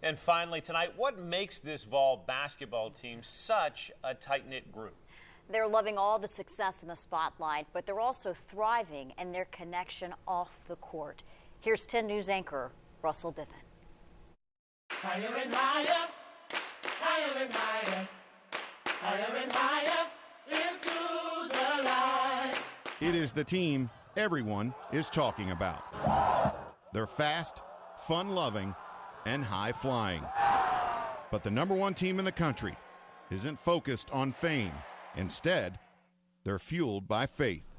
And finally tonight, what makes this Vol basketball team such a tight-knit group? They're loving all the success in the spotlight, but they're also thriving in their connection off the court. Here's 10 News anchor Russell Biven. Higher and higher, higher and higher, higher and higher into the light. It is the team everyone is talking about. They're fast, fun-loving, and high-flying. But the #1 team in the country isn't focused on fame. Instead, they're fueled by faith.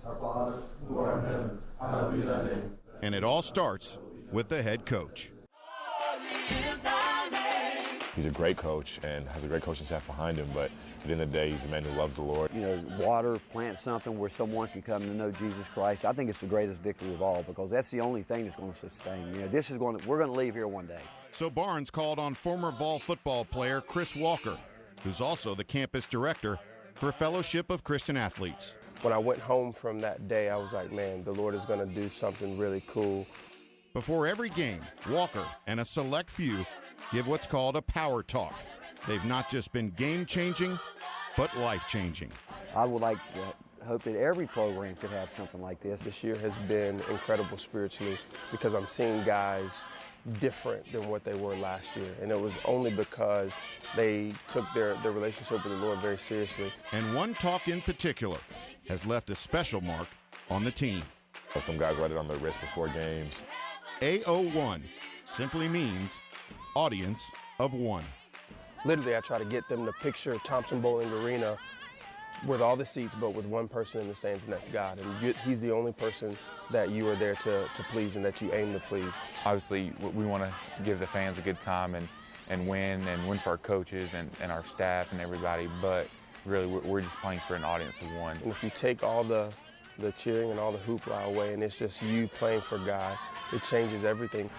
Our Father, who art in heaven, hallowed be thy name. And it all starts with the head coach. He's a great coach and has a great coaching staff behind him, but at the end of the day, he's a man who loves the Lord. You know, water, plant something where someone can come to know Jesus Christ. I think it's the greatest victory of all because that's the only thing that's going to sustain. You know, we're going to leave here one day. So Barnes called on former Vol football player Chris Walker, who's also the campus director for Fellowship of Christian Athletes. When I went home from that day, I was like, man, the Lord is going to do something really cool. Before every game, Walker and a select few give what's called a power talk. They've not just been game-changing, but life-changing. I would like to hope that every program could have something like this. This year has been incredible spiritually because I'm seeing guys different than what they were last year. And it was only because they took their relationship with the Lord very seriously. And one talk in particular has left a special mark on the team. Some guys write it on their wrist before games. AO1 simply means audience of one. Literally, I try to get them to picture Thompson Bowling Arena with all the seats, but with one person in the stands, and that's God. And he's the only person that you are there to please and that you aim to please. Obviously, we want to give the fans a good time and win for our coaches and our staff and everybody, but really we're just playing for an audience of one. And if you take all the cheering and all the hoopla away and it's just you playing for God, it changes everything.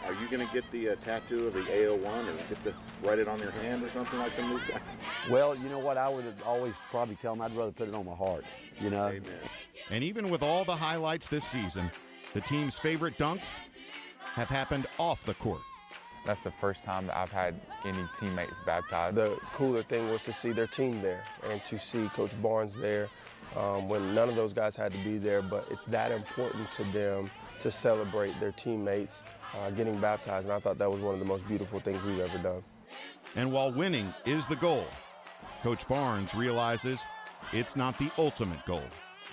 Are you going to get the tattoo of the AO1 or get to write it on your hand or something like some of these guys? Well, you know what? I would always probably tell them I'd rather put it on my heart, you know? Amen. And even with all the highlights this season, the team's favorite dunks have happened off the court. That's the first time that I've had any teammates baptized. The cooler thing was to see their team there and to see Coach Barnes there when none of those guys had to be there, but it's that important to them to celebrate their teammates getting baptized, and I thought that was one of the most beautiful things we've ever done. And while winning is the goal, Coach Barnes realizes it's not the ultimate goal.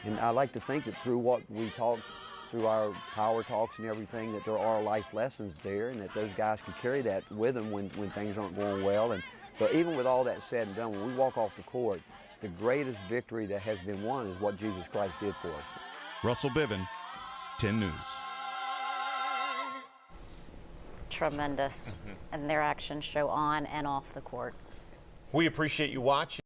And I like to think that through what we talked, through our power talks and everything, that there are life lessons there and that those guys can carry that with them when things aren't going well. But even with all that said and done, when we walk off the court, the greatest victory that has been won is what Jesus Christ did for us. Russell Biven, 10 News. Tremendous. And their actions show on and off the court. We appreciate you watching.